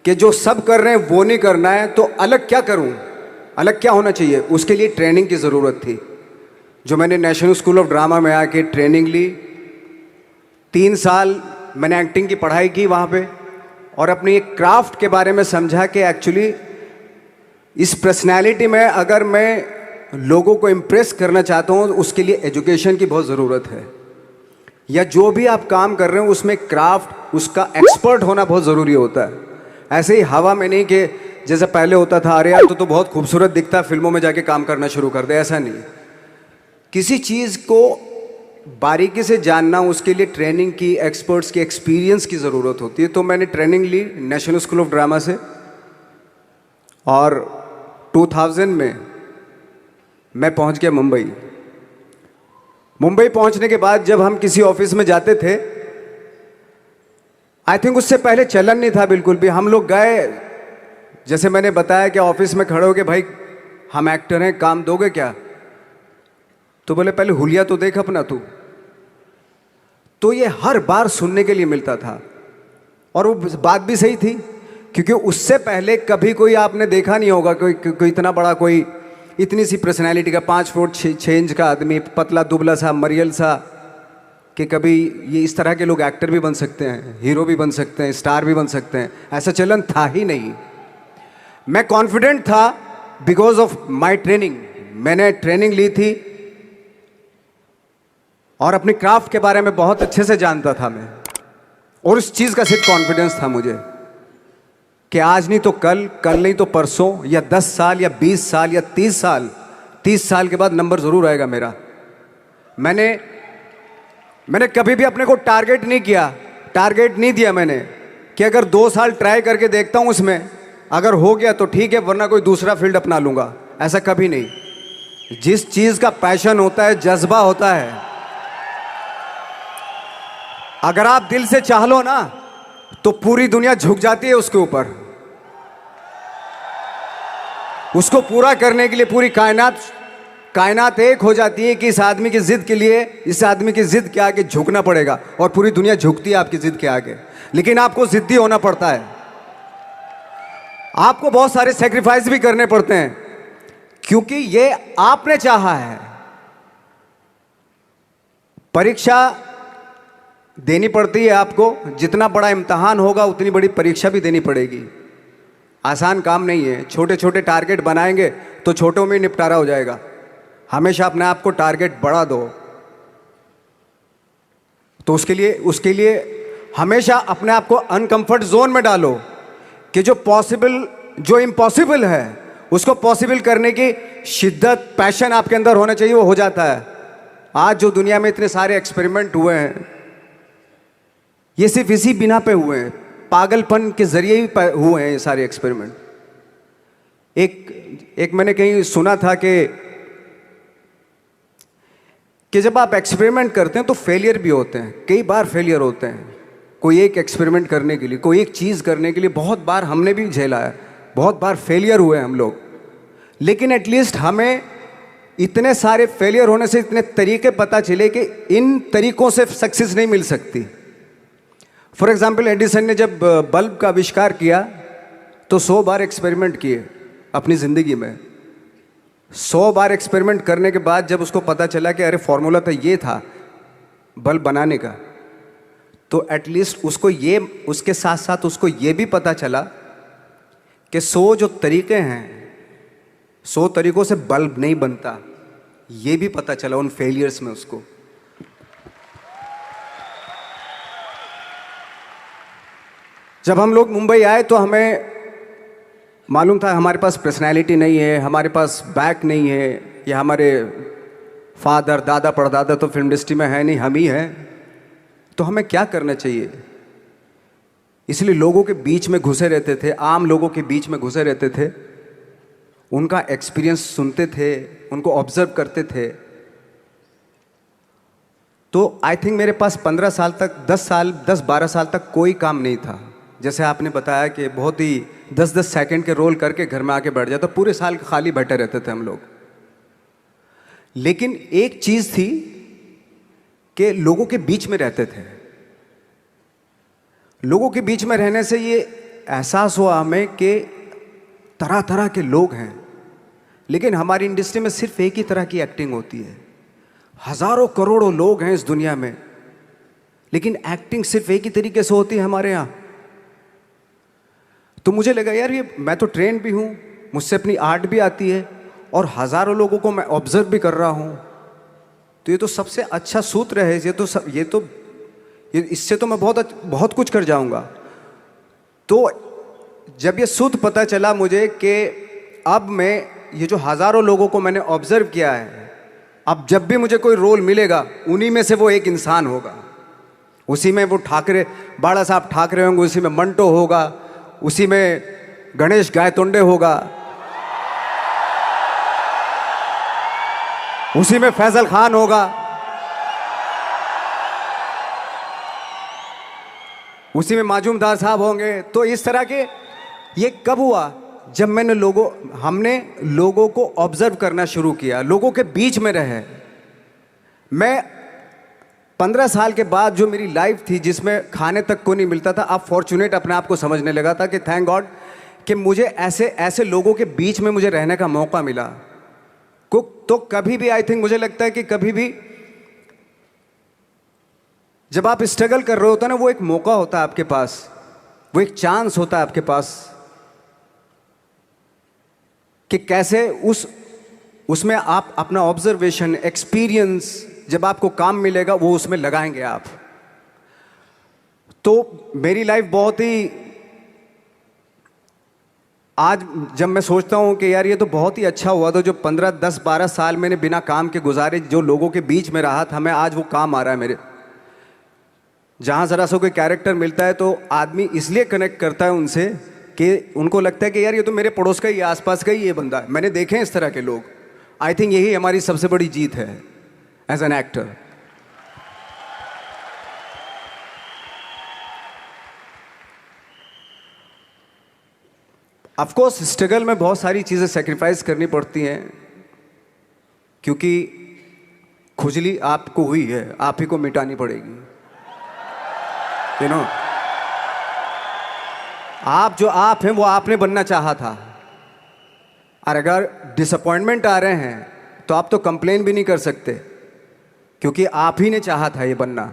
कि जो सब कर रहे हैं वो नहीं करना है, तो अलग क्या करूं, अलग क्या होना चाहिए, उसके लिए ट्रेनिंग की ज़रूरत थी। जो मैंने नेशनल स्कूल ऑफ ड्रामा में आके ट्रेनिंग ली, 3 साल मैंने एक्टिंग की पढ़ाई की वहाँ पे, और अपनी एक क्राफ्ट के बारे में समझा कि एक्चुअली इस पर्सनैलिटी में अगर मैं लोगों को इम्प्रेस करना चाहता हूँ, उसके लिए एजुकेशन की बहुत ज़रूरत है, या जो भी आप काम कर रहे हो उसमें क्राफ्ट, उसका एक्सपर्ट होना बहुत ज़रूरी होता है। ऐसे ही हवा में नहीं कि जैसे पहले होता था, अरे यार तो बहुत खूबसूरत दिखता है, फिल्मों में जाके काम करना शुरू कर दे, ऐसा नहीं। किसी चीज़ को बारीकी से जानना, उसके लिए ट्रेनिंग की, एक्सपर्ट्स की, एक्सपीरियंस की ज़रूरत होती है। तो मैंने ट्रेनिंग ली नेशनल स्कूल ऑफ ड्रामा से, और 2000 में मैं पहुंच गया मुंबई। मुंबई पहुंचने के बाद जब हम किसी ऑफिस में जाते थे, आई थिंक उससे पहले चलन नहीं था बिल्कुल भी, हम लोग गए, जैसे मैंने बताया कि ऑफिस में खड़े हो के, भाई हम एक्टर हैं, काम दोगे क्या? तो बोले पहले हुलिया तो देख अपना तू। तो ये हर बार सुनने के लिए मिलता था, और वो बात भी सही थी, क्योंकि उससे पहले कभी कोई आपने देखा नहीं होगा कोई इतना बड़ा, कोई इतनी सी पर्सनैलिटी का 5 फुट 6 इंच का आदमी, पतला दुबला सा मरियल सा, कि कभी ये इस तरह के लोग एक्टर भी बन सकते हैं, हीरो भी बन सकते हैं, स्टार भी बन सकते हैं, ऐसा चलन था ही नहीं। मैं कॉन्फिडेंट था बिकॉज ऑफ माई ट्रेनिंग। मैंने ट्रेनिंग ली थी और अपनी क्राफ्ट के बारे में बहुत अच्छे से जानता था मैं, और उस चीज़ का सिर्फ कॉन्फिडेंस था मुझे कि आज नहीं तो कल, कल नहीं तो परसों, या 10 साल या 20 साल या 30 साल के बाद नंबर ज़रूर आएगा मेरा। मैंने कभी भी अपने को टारगेट नहीं किया, टारगेट नहीं दिया मैंने कि अगर 2 साल ट्राई करके देखता हूँ, उसमें अगर हो गया तो ठीक है, वरना कोई दूसरा फील्ड अपना लूँगा, ऐसा कभी नहीं। जिस चीज़ का पैशन होता है, जज्बा होता है, अगर आप दिल से चाह लो ना, तो पूरी दुनिया झुक जाती है उसके ऊपर। उसको पूरा करने के लिए पूरी कायनात एक हो जाती है कि इस आदमी की जिद के लिए, इस आदमी की जिद के आगे झुकना पड़ेगा, और पूरी दुनिया झुकती है आपकी जिद के आगे। लेकिन आपको जिद्दी होना पड़ता है, आपको बहुत सारे सेक्रीफाइस भी करने पड़ते हैं, क्योंकि ये आपने चाहा है। परीक्षा देनी पड़ती है आपको, जितना बड़ा इम्तहान होगा उतनी बड़ी परीक्षा भी देनी पड़ेगी। आसान काम नहीं है। छोटे छोटे टारगेट बनाएंगे तो छोटों में निपटारा हो जाएगा। हमेशा अपने आप को टारगेट बढ़ा दो। तो उसके लिए हमेशा अपने आप को अनकंफर्ट जोन में डालो, कि जो इम्पॉसिबल है उसको पॉसिबल करने की शिद्दत, पैशन आपके अंदर होना चाहिए, वो हो जाता है। आज जो दुनिया में इतने सारे एक्सपेरिमेंट हुए हैं, ये सिर्फ इसी बिना पे हुए हैं, पागलपन के जरिए ही हुए हैं ये सारे एक्सपेरिमेंट। एक मैंने कहीं सुना था कि जब आप एक्सपेरिमेंट करते हैं तो फेलियर भी होते हैं, कई बार फेलियर होते हैं। कोई एक एक्सपेरिमेंट करने के लिए, कोई एक चीज़ करने के लिए बहुत बार हमने भी झेला है, बहुत बार फेलियर हुए हम लोग। लेकिन एटलीस्ट हमें इतने सारे फेलियर होने से इतने तरीके पता चले कि इन तरीकों से सक्सेस नहीं मिल सकती। फॉर एग्जाम्पल, एडिसन ने जब बल्ब का आविष्कार किया तो 100 बार एक्सपेरिमेंट किए अपनी ज़िंदगी में। 100 बार एक्सपेरिमेंट करने के बाद जब उसको पता चला कि अरे फॉर्मूला तो ये था बल्ब बनाने का, तो एटलीस्ट उसके साथ साथ उसको ये भी पता चला कि 100 जो तरीके हैं, 100 तरीकों से बल्ब नहीं बनता, ये भी पता चला उन फेलियर्स में उसको। जब हम लोग मुंबई आए तो हमें मालूम था हमारे पास पर्सनैलिटी नहीं है, हमारे पास बैक नहीं है, या हमारे फादर, दादा, परदादा तो फिल्म इंडस्ट्री में है नहीं, हम ही हैं। तो हमें क्या करना चाहिए? इसलिए लोगों के बीच में घुसे रहते थे, आम लोगों के बीच में घुसे रहते थे, उनका एक्सपीरियंस सुनते थे, उनको ऑब्जर्व करते थे। तो आई थिंक मेरे पास 15 साल तक, 10-12 साल तक कोई काम नहीं था। जैसे आपने बताया कि बहुत ही 10-10 सेकंड के रोल करके घर में आके बैठ जाता, पूरे साल खाली बैठे रहते थे हम लोग। लेकिन एक चीज़ थी कि लोगों के बीच में रहते थे। लोगों के बीच में रहने से ये एहसास हुआ हमें कि तरह तरह के लोग हैं, लेकिन हमारी इंडस्ट्री में सिर्फ एक ही तरह की एक्टिंग होती है। हजारों करोड़ों लोग हैं इस दुनिया में, लेकिन एक्टिंग सिर्फ एक ही तरीके से होती है हमारे यहाँ। तो मुझे लगा यार ये मैं तो ट्रेन भी हूँ, मुझसे अपनी आर्ट भी आती है और हजारों लोगों को मैं ऑब्जर्व भी कर रहा हूँ, तो ये तो सबसे अच्छा सूत्र है। इससे तो मैं बहुत कुछ कर जाऊँगा। तो जब ये सूत्र पता चला मुझे कि अब मैं ये जो हजारों लोगों को मैंने ऑब्जर्व किया है, अब जब भी मुझे कोई रोल मिलेगा उन्हीं में से वो एक इंसान होगा। उसी में वो ठाकरे, बाला साहब ठाकरे होंगे, उसी में मंटो होगा, उसी में गणेश गायतोंडे होगा, उसी में फैजल खान होगा, उसी में माजूमदार साहब होंगे। तो इस तरह के ये कब हुआ? जब हमने लोगों को ऑब्जर्व करना शुरू किया, लोगों के बीच में रहे। मैं 15 साल के बाद जो मेरी लाइफ थी जिसमें खाने तक को नहीं मिलता था, अब फॉर्चुनेट अपने आप को समझने लगा था कि थैंक गॉड कि मुझे ऐसे लोगों के बीच में मुझे रहने का मौका मिला। तो कभी भी आई थिंक मुझे लगता है कि कभी भी जब आप स्ट्रगल कर रहे होते हैं ना, वो एक मौका होता है आपके पास, वो एक चांस होता है आपके पास कि कैसे उसमें आप अपना ऑब्जर्वेशन, एक्सपीरियंस, जब आपको काम मिलेगा वो उसमें लगाएंगे आप। तो मेरी लाइफ बहुत ही, आज जब मैं सोचता हूँ कि यार ये तो बहुत ही अच्छा हुआ था जो 15, 10, 12 साल मैंने बिना काम के गुजारे, जो लोगों के बीच में रहा था, मैं आज वो काम आ रहा है मेरे। जहाँ ज़रा सा कोई कैरेक्टर मिलता है तो आदमी इसलिए कनेक्ट करता है उनसे कि उनको लगता है कि यार ये तो मेरे पड़ोस का ही, आसपास का ही ये बंदा है। मैंने देखे हैं इस तरह के लोग। आई थिंक यही हमारी सबसे बड़ी जीत है as an actor. Of course struggle में बहुत सारी चीज़ें सेक्रीफाइस करनी पड़ती हैं, क्योंकि खुजली आपको हुई है, आप ही को मिटानी पड़ेगी। यू नो, आप जो आप हैं वो आपने बनना चाहा था, और अगर डिसअपॉइंटमेंट आ रहे हैं तो आप तो कंप्लेन भी नहीं कर सकते, क्योंकि आप ही ने चाहा था ये बनना।